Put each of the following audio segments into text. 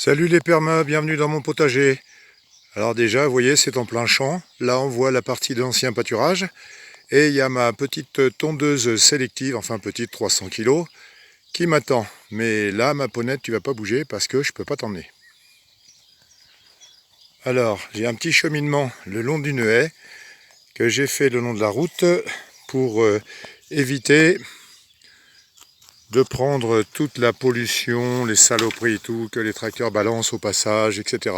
Salut les permas, bienvenue dans mon potager. Alors déjà, vous voyez, c'est en plein champ. Là, on voit la partie de l'ancien pâturage. Et il y a ma petite tondeuse sélective, enfin petite, 300 kg, qui m'attend. Mais là, ma ponette, tu vas pas bouger parce que je peux pas t'emmener. Alors, j'ai un petit cheminement le long d'une haie que j'ai fait le long de la route pour éviter de prendre toute la pollution, les saloperies et tout, que les tracteurs balancent au passage, etc.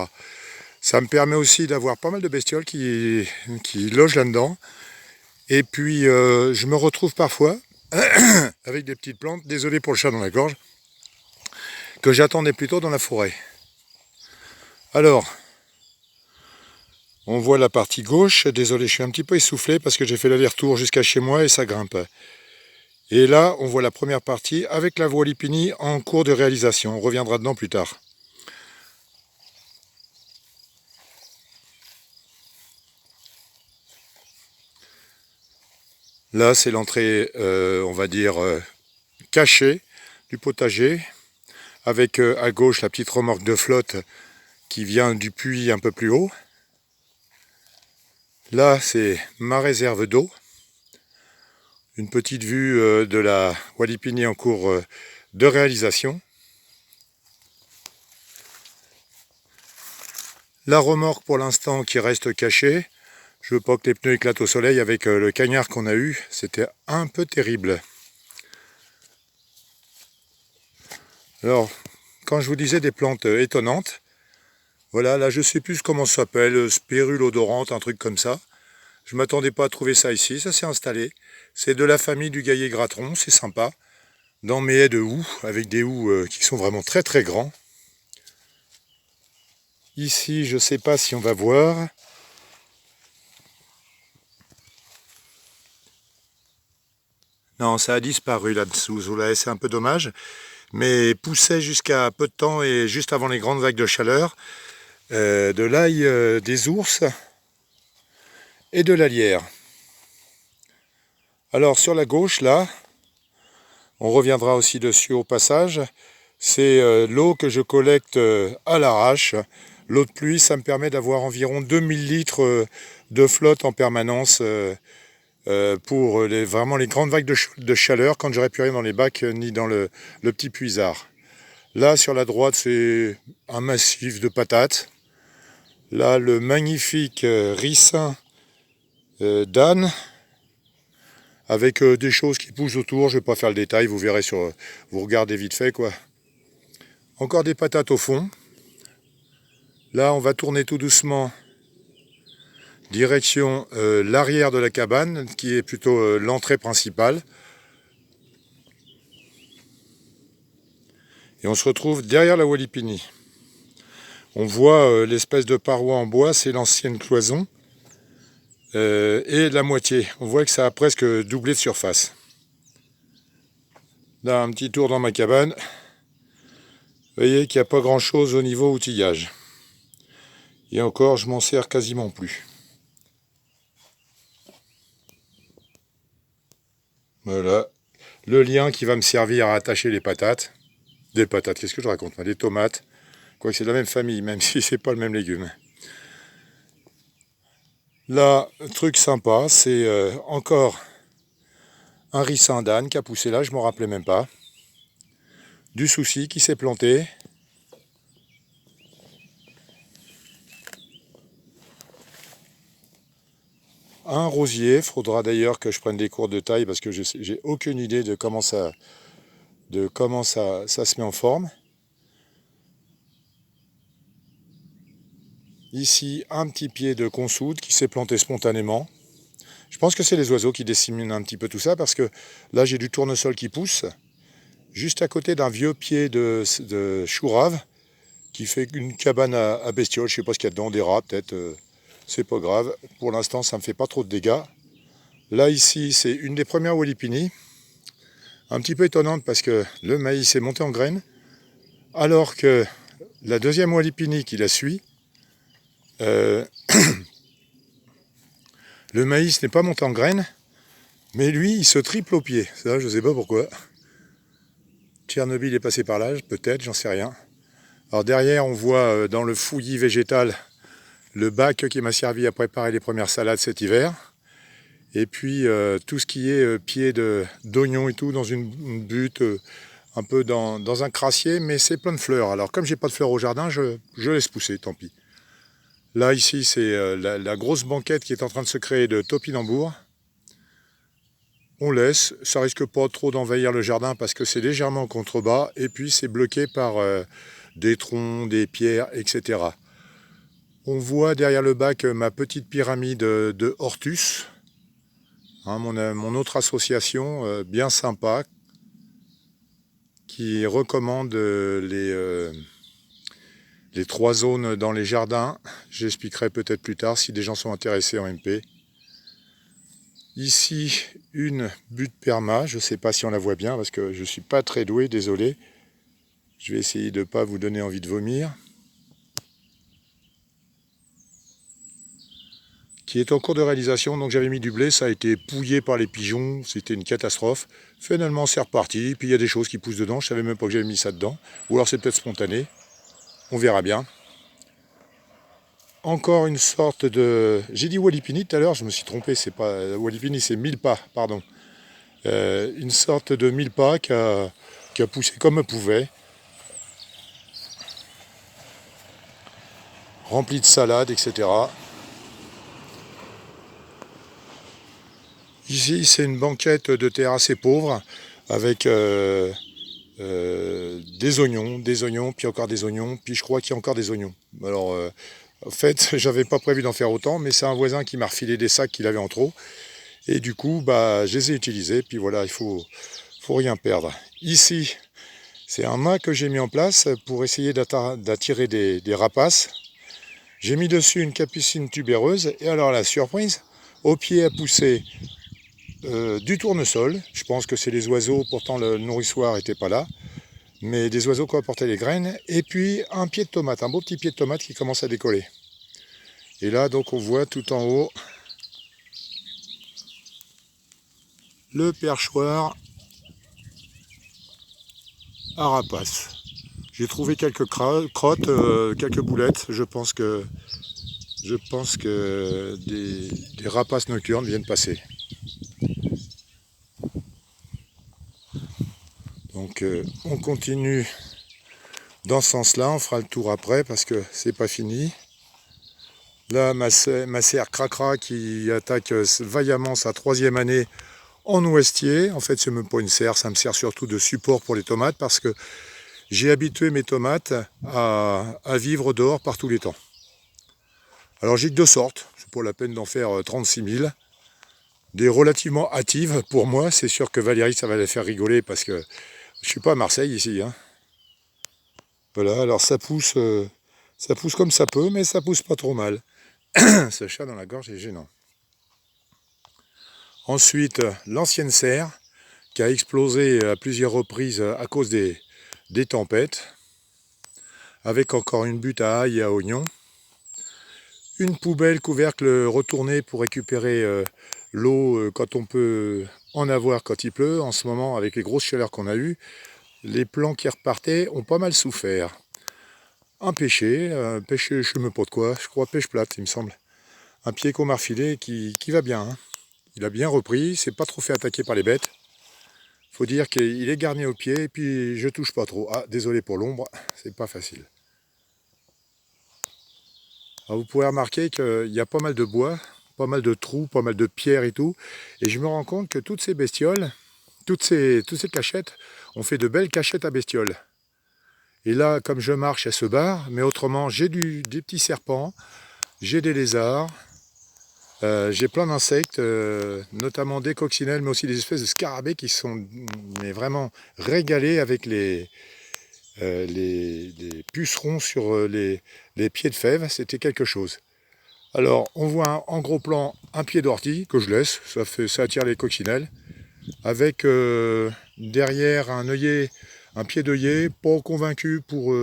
Ça me permet aussi d'avoir pas mal de bestioles qui logent là-dedans. Et puis, je me retrouve parfois avec des petites plantes, désolé pour le chat dans la gorge, que j'attendais plutôt dans la forêt. Alors, on voit la partie gauche. Désolé, je suis un petit peu essoufflé parce que j'ai fait l'aller-retour jusqu'à chez moi et ça grimpe. Et là, on voit la première partie avec la voie Lipini en cours de réalisation. On reviendra dedans plus tard. Là, c'est l'entrée, on va dire, cachée du potager, avec à gauche la petite remorque de flotte qui vient du puits un peu plus haut. Là, c'est ma réserve d'eau. Une petite vue de la Walipini en cours de réalisation. La remorque pour l'instant qui reste cachée. Je veux pas que les pneus éclatent au soleil avec le cagnard qu'on a eu. C'était un peu terrible. Alors, quand je vous disais des plantes étonnantes, voilà, là je sais plus comment ça s'appelle, spirule odorante, un truc comme ça. Je m'attendais pas à trouver ça ici, ça s'est installé. C'est de la famille du gaillet gratron, c'est sympa. Dans mes haies de houx, avec des houx qui sont vraiment très très grands. Ici, je sais pas si on va voir. Non, ça a disparu là-dessous, là, c'est un peu dommage. Mais poussait jusqu'à peu de temps et juste avant les grandes vagues de chaleur, de l'ail des ours et de la lierre. Alors sur la gauche, là, on reviendra aussi dessus au passage, c'est l'eau que je collecte à l'arrache. L'eau de pluie, ça me permet d'avoir environ 2000 litres de flotte en permanence pour vraiment les grandes vagues de chaleur quand j'aurai plus rien dans les bacs ni dans le petit puisard. Là, sur la droite, c'est un massif de patates. Là, le magnifique ricin d'Anne, avec des choses qui poussent autour. Je ne vais pas faire le détail, vous verrez vous regardez vite fait, quoi. Encore des patates au fond. Là, on va tourner tout doucement direction l'arrière de la cabane, qui est plutôt l'entrée principale. Et on se retrouve derrière la Walipini. On voit l'espèce de paroi en bois, c'est l'ancienne cloison. Et la moitié. On voit que ça a presque doublé de surface. Là, un petit tour dans ma cabane. Vous voyez qu'il n'y a pas grand chose au niveau outillage. Et encore, je m'en sers quasiment plus. Voilà. Le lien qui va me servir à attacher les patates. Des patates, qu'est-ce que je raconte? Des tomates. Quoique c'est de la même famille, même si c'est pas le même légume. Là, truc sympa, c'est encore un ricin d'Anne qui a poussé là, je ne m'en rappelais même pas. Du souci qui s'est planté. Un rosier, il faudra d'ailleurs que je prenne des cours de taille parce que j'ai aucune idée de comment ça se met en forme. Ici, un petit pied de consoude qui s'est planté spontanément. Je pense que c'est les oiseaux qui disséminent un petit peu tout ça parce que là, j'ai du tournesol qui pousse juste à côté d'un vieux pied de chou rave qui fait une cabane à bestioles. Je ne sais pas ce qu'il y a dedans, des rats peut-être. C'est pas grave. Pour l'instant, ça ne me fait pas trop de dégâts. Là, ici, c'est une des premières Walipini. Un petit peu étonnante parce que le maïs est monté en graines, alors que la deuxième Walipini qui la suit, le maïs n'est pas monté en graines, mais lui, il se triple au pied. Ça, je ne sais pas pourquoi. Tchernobyl est passé par là, peut-être, j'en sais rien. Alors derrière, on voit dans le fouillis végétal le bac qui m'a servi à préparer les premières salades cet hiver. Et puis tout ce qui est pied d'oignon et tout dans une butte, un peu dans un crassier, mais c'est plein de fleurs. Alors comme j'ai pas de fleurs au jardin, je laisse pousser, tant pis. Là ici c'est la grosse banquette qui est en train de se créer de topinambour. On laisse, ça risque pas trop d'envahir le jardin parce que c'est légèrement en contrebas et puis c'est bloqué par des troncs, des pierres, etc. On voit derrière le bac ma petite pyramide de Hortus, hein, mon autre association bien sympa qui recommande les 3 zones dans les jardins. J'expliquerai peut-être plus tard si des gens sont intéressés en MP. Ici, une butte perma, je ne sais pas si on la voit bien parce que je ne suis pas très doué, désolé. Je vais essayer de ne pas vous donner envie de vomir. Qui est en cours de réalisation, donc j'avais mis du blé, ça a été pouillé par les pigeons, c'était une catastrophe. Finalement c'est reparti, puis il y a des choses qui poussent dedans, je ne savais même pas que j'avais mis ça dedans. Ou alors c'est peut-être spontané, on verra bien. Encore une sorte de... J'ai dit Walipini tout à l'heure, je me suis trompé, c'est pas Walipini, c'est Milpa, pardon. Une sorte de Milpa qui a poussé comme elle pouvait. Rempli de salades, etc. Ici, c'est une banquette de terre assez pauvre, avec des oignons, puis encore des oignons, puis je crois qu'il y a encore des oignons. Alors, en fait, j'avais pas prévu d'en faire autant, mais c'est un voisin qui m'a refilé des sacs qu'il avait en trop. Et du coup, bah, je les ai utilisés, puis voilà, il faut rien perdre. Ici, c'est un mât que j'ai mis en place pour essayer d'attirer des rapaces. J'ai mis dessus une capucine tubéreuse, et alors la surprise, au pied a poussé du tournesol. Je pense que c'est les oiseaux, pourtant le nourrissoir n'était pas là, mais des oiseaux qui apportaient les graines, et puis un pied de tomate, un beau petit pied de tomate qui commence à décoller. Et là, donc, on voit tout en haut le perchoir à rapaces. J'ai trouvé quelques crottes, quelques boulettes. Je pense que des rapaces nocturnes viennent passer. Donc on continue dans ce sens-là, on fera le tour après parce que c'est pas fini. Là, ma serre Cracra qui attaque vaillamment sa 3e année en ouestier. En fait, c'est même pas une serre, ça me sert surtout de support pour les tomates parce que j'ai habitué mes tomates à vivre dehors par tous les temps. Alors j'ai 2 sortes, c'est pas la peine d'en faire 36 000. Des relativement hâtives pour moi, c'est sûr que Valérie ça va la faire rigoler parce que je suis pas à Marseille ici. Hein. Voilà, alors ça pousse comme ça peut, mais ça pousse pas trop mal. Ce chat dans la gorge est gênant. Ensuite, l'ancienne serre qui a explosé à plusieurs reprises à cause des tempêtes, avec encore une butte à ail et à oignons. Une poubelle couvercle retourné pour récupérer l'eau quand on peut en avoir quand il pleut. En ce moment, avec les grosses chaleurs qu'on a eues, les plants qui repartaient ont pas mal souffert. Un pêcher, je ne sais même pas de quoi, je crois pêche plate il me semble. Un pied qu'on m'a refilé qui va bien. Hein. Il a bien repris, il s'est pas trop fait attaquer par les bêtes. Faut dire qu'il est garni au pied et puis je touche pas trop. Ah, désolé pour l'ombre, c'est pas facile. Alors vous pouvez remarquer qu'il y a pas mal de bois, pas mal de trous, pas mal de pierres et tout. Et je me rends compte que toutes ces bestioles, toutes ces cachettes, ont fait de belles cachettes à bestioles. Et là, comme je marche, elle se barre, mais autrement, j'ai des petits serpents, j'ai des lézards, j'ai plein d'insectes, notamment des coccinelles, mais aussi des espèces de scarabées qui sont vraiment régalés avec les pucerons sur les pieds de fèves, c'était quelque chose. Alors, on voit en gros plan un pied d'ortie que je laisse, ça attire les coccinelles, avec derrière un œillet, un pied d'œillet, pas convaincu pour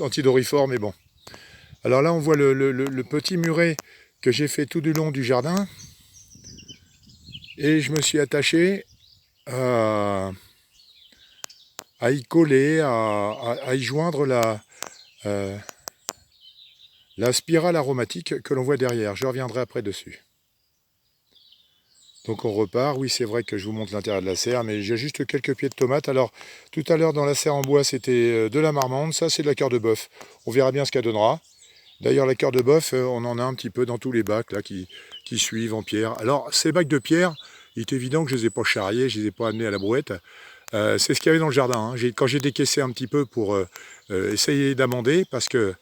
antidorifort, mais bon. Alors là, on voit le petit muret que j'ai fait tout du long du jardin, et je me suis attaché à à y coller, à y joindre la spirale aromatique que l'on voit derrière. Je reviendrai après dessus. Donc on repart. Oui, c'est vrai que je vous montre l'intérieur de la serre, mais j'ai juste quelques pieds de tomates. Alors, tout à l'heure, dans la serre en bois, c'était de la marmande. Ça, c'est de la cœur de bœuf. On verra bien ce qu'elle donnera. D'ailleurs, la cœur de bœuf, on en a un petit peu dans tous les bacs là, qui suivent en pierre. Alors, ces bacs de pierre, il est évident que je ne les ai pas charriés, je ne les ai pas amenés à la brouette. C'est ce qu'il y avait dans le jardin. Hein. Quand j'ai décaissé un petit peu pour essayer d'amender, parce que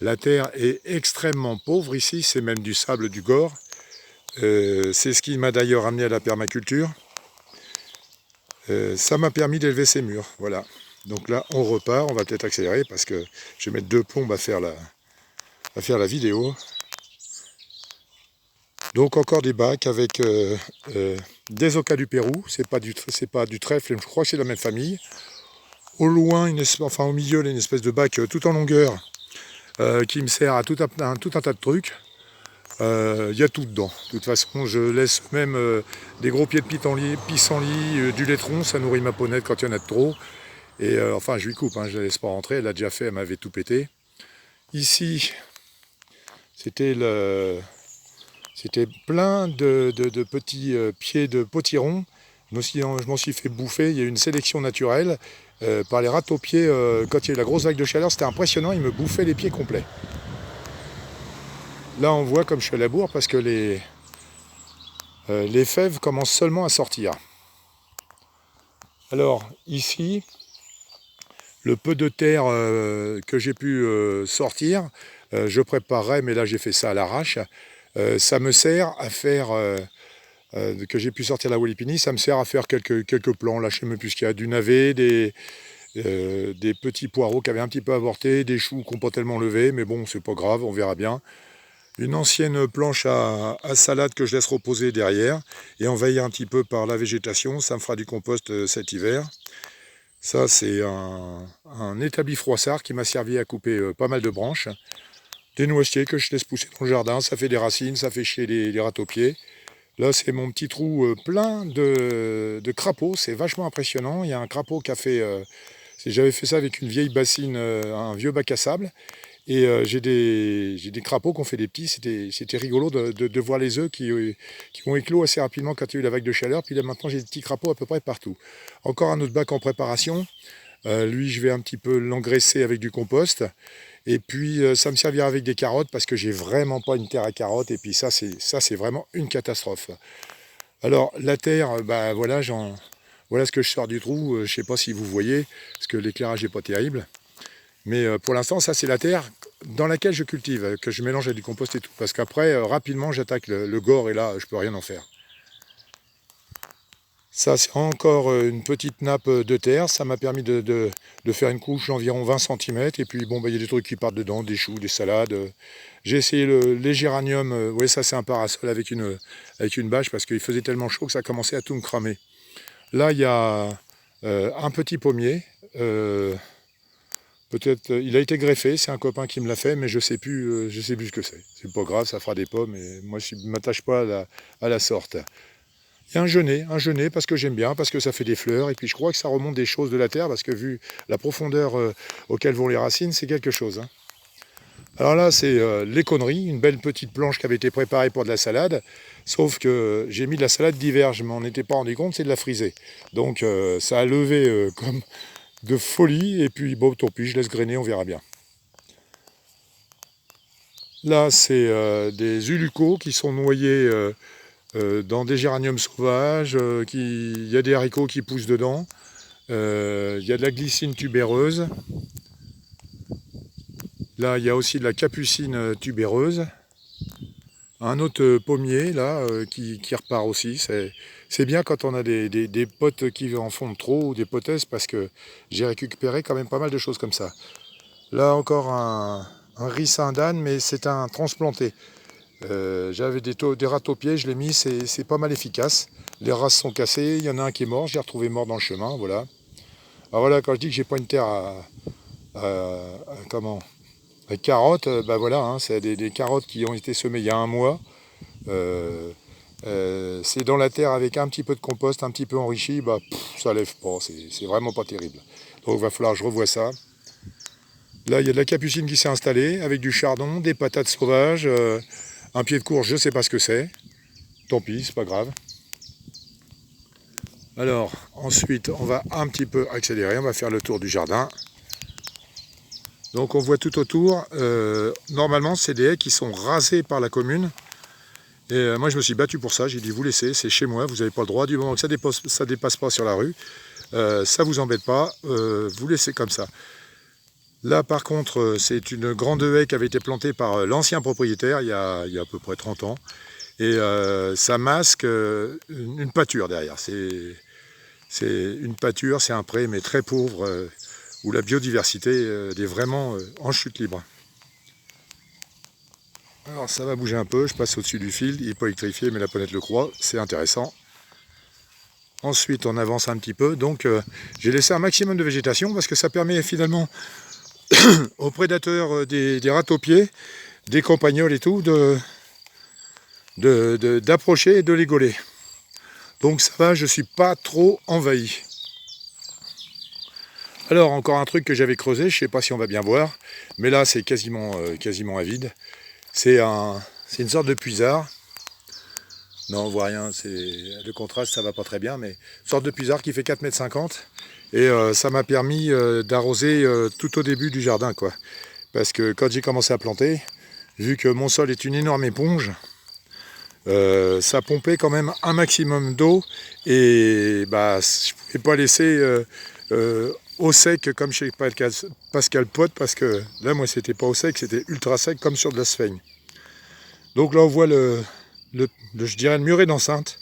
la terre est extrêmement pauvre ici, c'est même du sable du Gore. C'est ce qui m'a d'ailleurs amené à la permaculture. Ça m'a permis d'élever ces murs. Voilà. Donc là, on repart, on va peut-être accélérer parce que je vais mettre 2 plombes à faire la vidéo. Donc encore des bacs avec des ocas du Pérou, c'est pas du trèfle, je crois que c'est de la même famille. Au loin, au milieu, une espèce de bac tout en longueur qui me sert à tout un tas de trucs. Il y a tout dedans. De toute façon, je laisse même des gros pieds de pissenlit, du laitron, ça nourrit ma ponette quand il y en a de trop. Et enfin, je lui coupe, hein, je la laisse pas rentrer, elle l'a déjà fait, elle m'avait tout pété. Ici, c'était plein de petits pieds de potiron. Je m'en suis fait bouffer. Il y a eu une sélection naturelle par les râteaux-pieds. Quand il y a eu la grosse vague de chaleur, c'était impressionnant. Ils me bouffaient les pieds complets. Là, on voit comme je suis à la bourre parce que les fèves commencent seulement à sortir. Alors, ici, le peu de terre que j'ai pu sortir, je préparerai, mais là, j'ai fait ça à l'arrache. Ça me sert à faire, que j'ai pu sortir la Walipini, ça me sert à faire quelques plants. Là, je ne sais même plus ce qu'il y a, du navet, des petits poireaux qui avaient un petit peu avorté, des choux qui n'ont pas tellement levé, mais bon, c'est pas grave, on verra bien. Une ancienne planche à salade que je laisse reposer derrière et envahir un petit peu par la végétation, ça me fera du compost cet hiver. Ça, c'est un établi froissart qui m'a servi à couper pas mal de branches. Des noisetiers que je laisse pousser dans le jardin, ça fait des racines, ça fait chier les râteaux-pieds. Là, c'est mon petit trou plein de crapauds, c'est vachement impressionnant. Il y a un crapaud qui a fait... j'avais fait ça avec une vieille bassine, un vieux bac à sable. Et j'ai des crapauds qui ont fait des petits. C'était rigolo de voir les œufs qui ont éclos assez rapidement quand il y a eu la vague de chaleur. Puis là, maintenant, j'ai des petits crapauds à peu près partout. Encore un autre bac en préparation. Lui, je vais un petit peu l'engraisser avec du compost. Et puis, ça me servira avec des carottes parce que j'ai vraiment pas une terre à carottes. Et puis ça, c'est vraiment une catastrophe. Alors, la terre, bah voilà, voilà ce que je sors du trou. Je ne sais pas si vous voyez, parce que l'éclairage n'est pas terrible. Mais pour l'instant, ça, c'est la terre dans laquelle je cultive, que je mélange avec du compost et tout. Parce qu'après, rapidement, j'attaque le Gore et là, je peux rien en faire. Ça, c'est encore une petite nappe de terre. Ça m'a permis de faire une couche d'environ 20 cm. Et puis, bon, bah, il y a des trucs qui partent dedans, des choux, des salades. J'ai essayé les géraniums. Oui, ça, c'est un parasol avec une bâche parce qu'il faisait tellement chaud que ça commençait à tout me cramer. Là, il y a un petit pommier. Peut-être, il a été greffé, c'est un copain qui me l'a fait, mais je sais plus ce que c'est. C'est pas grave, ça fera des pommes, et moi je ne m'attache pas à la sorte. Il y a un genêt parce que j'aime bien, parce que ça fait des fleurs, et puis je crois que ça remonte des choses de la terre, parce que vu la profondeur auquel vont les racines, c'est quelque chose. Hein. Alors là, c'est les conneries, une belle petite planche qui avait été préparée pour de la salade, sauf que j'ai mis de la salade d'hiver, je m'en étais pas rendu compte, c'est de la frisée. Donc ça a levé comme de folie, et puis bon, tant pis, je laisse grainer, on verra bien. Là, c'est des ulucos qui sont noyés dans des géraniums sauvages, il y a des haricots qui poussent dedans, il y a de la glycine tubéreuse, là, il y a aussi de la capucine tubéreuse, un autre pommier, là, qui repart aussi, c'est bien quand on a des potes qui en font trop, ou des potesses, parce que j'ai récupéré quand même pas mal de choses comme ça. Là encore un ricin d'âne, mais c'est un transplanté. J'avais des râteaux-pieds, je l'ai mis, c'est pas mal efficace. Les races sont cassées, il y en a un qui est mort, je l'ai retrouvé mort dans le chemin, voilà. Alors voilà, quand je dis que j'ai pas une terre à carottes, bah voilà, hein, c'est des carottes qui ont été semées il y a un mois. C'est dans la terre avec un petit peu de compost, un petit peu enrichi, bah ça lève pas, c'est vraiment pas terrible. Donc il va falloir que je revoie ça. Là, il y a de la capucine qui s'est installée avec du chardon, des patates sauvages, un pied de courge, je ne sais pas ce que c'est. Tant pis, c'est pas grave. Alors, ensuite, on va un petit peu accélérer, on va faire le tour du jardin. Donc on voit tout autour, normalement c'est des haies qui sont rasées par la commune. Et moi je me suis battu pour ça, j'ai dit vous laissez, c'est chez moi, vous n'avez pas le droit, du moment que ça dépasse pas sur la rue, ça vous embête pas, vous laissez comme ça. Là par contre c'est une grande haie qui avait été plantée par l'ancien propriétaire il y a à peu près 30 ans. Et ça masque une pâture derrière, c'est une pâture, c'est un pré mais très pauvre, où la biodiversité est vraiment en chute libre. Alors ça va bouger un peu, je passe au-dessus du fil, il n'est pas électrifié mais la ponette le croit, c'est intéressant. Ensuite on avance un petit peu, donc j'ai laissé un maximum de végétation parce que ça permet finalement aux prédateurs des rats-aux-pieds, des campagnols et tout, d'approcher et de les gauler. Donc ça va, je ne suis pas trop envahi. Alors encore un truc que j'avais creusé, je ne sais pas si on va bien voir, mais là c'est quasiment avide. C'est une sorte de puisard. Non, on voit rien, le contraste ça va pas très bien, mais une sorte de puisard qui fait 4,50 m. Et ça m'a permis d'arroser tout au début du jardin, quoi. Parce que quand j'ai commencé à planter, vu que mon sol est une énorme éponge, ça pompait quand même un maximum d'eau. Et bah, je ne pouvais pas laisser au sec comme chez Pascal Pot, parce que là, moi, c'était pas au sec, c'était ultra sec comme sur de la sphaigne. Donc là, on voit je dirais le muret d'enceinte.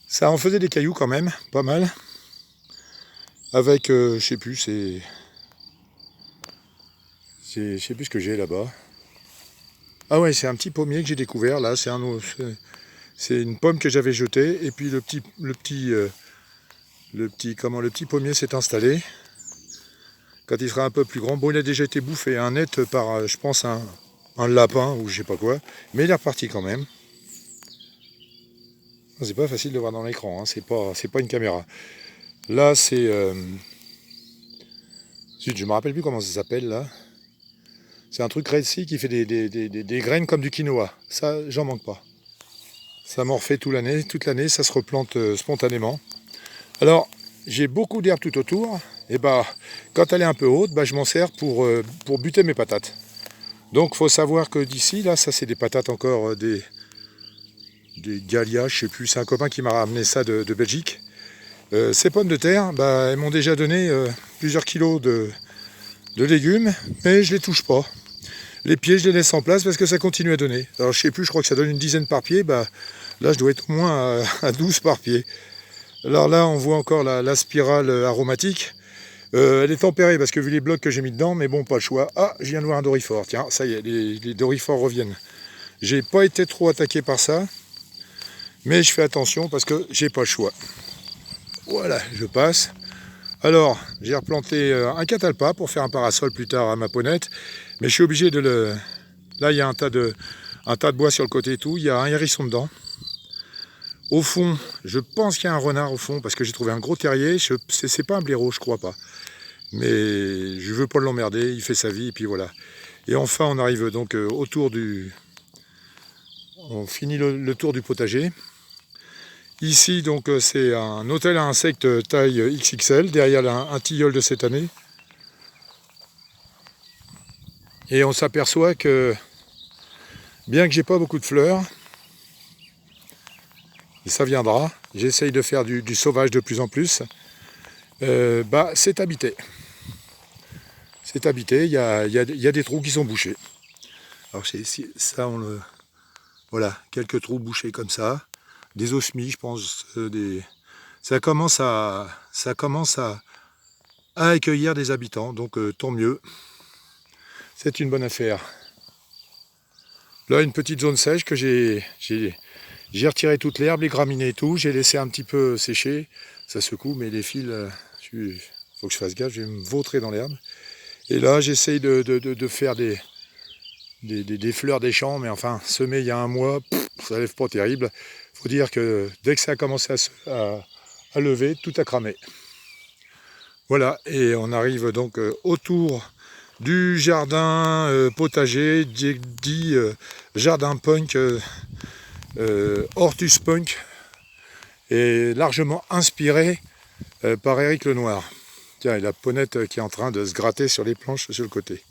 Ça en faisait des cailloux quand même, pas mal. Avec, je sais plus, je sais plus ce que j'ai là-bas. Ah ouais, c'est un petit pommier que j'ai découvert là. C'est une pomme que j'avais jetée et puis le petit pommier s'est installé. Quand il sera un peu plus grand, bon, il a déjà été bouffé un net par, je pense, un lapin ou je sais pas quoi, mais il est reparti quand même. C'est pas facile de voir dans l'écran, hein. C'est pas une caméra. Là, c'est je me rappelle plus comment ça s'appelle là. C'est un truc réussi qui fait des graines comme du quinoa. Ça, j'en manque pas. Ça m'en refait toute l'année, ça se replante spontanément. Alors, j'ai beaucoup d'herbes tout autour. Et bah, quand elle est un peu haute, bah, je m'en sers pour buter mes patates. Donc, faut savoir que d'ici, là, ça c'est des patates encore, des Gallia, je sais plus. C'est un copain qui m'a ramené ça de Belgique. Ces pommes de terre, bah, elles m'ont déjà donné plusieurs kilos de légumes, mais je les touche pas. Les pieds, je les laisse en place parce que ça continue à donner. Alors je sais plus, je crois que ça donne une dizaine par pied. Bah, là, je dois être au moins à 12 par pied. Alors là, on voit encore la spirale aromatique. Elle est tempérée parce que vu les blocs que j'ai mis dedans, mais bon, pas le choix. Ah, je viens de voir un dorifort. Tiens, ça y est, les dorifores reviennent. J'ai pas été trop attaqué par ça, mais je fais attention parce que j'ai pas le choix. Voilà, je passe. Alors, j'ai replanté un catalpa pour faire un parasol plus tard à ma ponette, mais je suis obligé de le... Là, il y a un tas de bois sur le côté et tout, il y a un hérisson dedans. Au fond, je pense qu'il y a un renard au fond, parce que j'ai trouvé un gros terrier, c'est pas un blaireau, je crois pas. Mais je veux pas l'emmerder, il fait sa vie, et puis voilà. Et enfin, on arrive donc autour du... On finit le tour du potager. Ici, donc, c'est un hôtel à insectes taille XXL, derrière un tilleul de cette année. Et on s'aperçoit que, bien que j'ai pas beaucoup de fleurs, et ça viendra, j'essaye de faire du sauvage de plus en plus, bah, c'est habité. C'est habité, il y a des trous qui sont bouchés. Alors ça, voilà, quelques trous bouchés comme ça. Des osmies, je pense, ça commence à accueillir des habitants, donc tant mieux. C'est une bonne affaire. Là, une petite zone sèche que j'ai retiré toute l'herbe, les graminées et tout. J'ai laissé un petit peu sécher. Ça secoue, mais les fils, faut que je fasse gaffe, je vais me vautrer dans l'herbe. Et là, j'essaye de faire des fleurs des champs, mais enfin, semé il y a un mois, ça lève pas terrible. Faut dire que dès que ça a commencé à lever, tout a cramé. Voilà, et on arrive donc autour du jardin potager, dit jardin punk, Hortus Punk, et largement inspiré par Éric Lenoir. Tiens, et la ponette qui est en train de se gratter sur les planches sur le côté.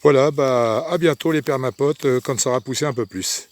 Voilà, bah à bientôt les permapotes quand ça aura poussé un peu plus.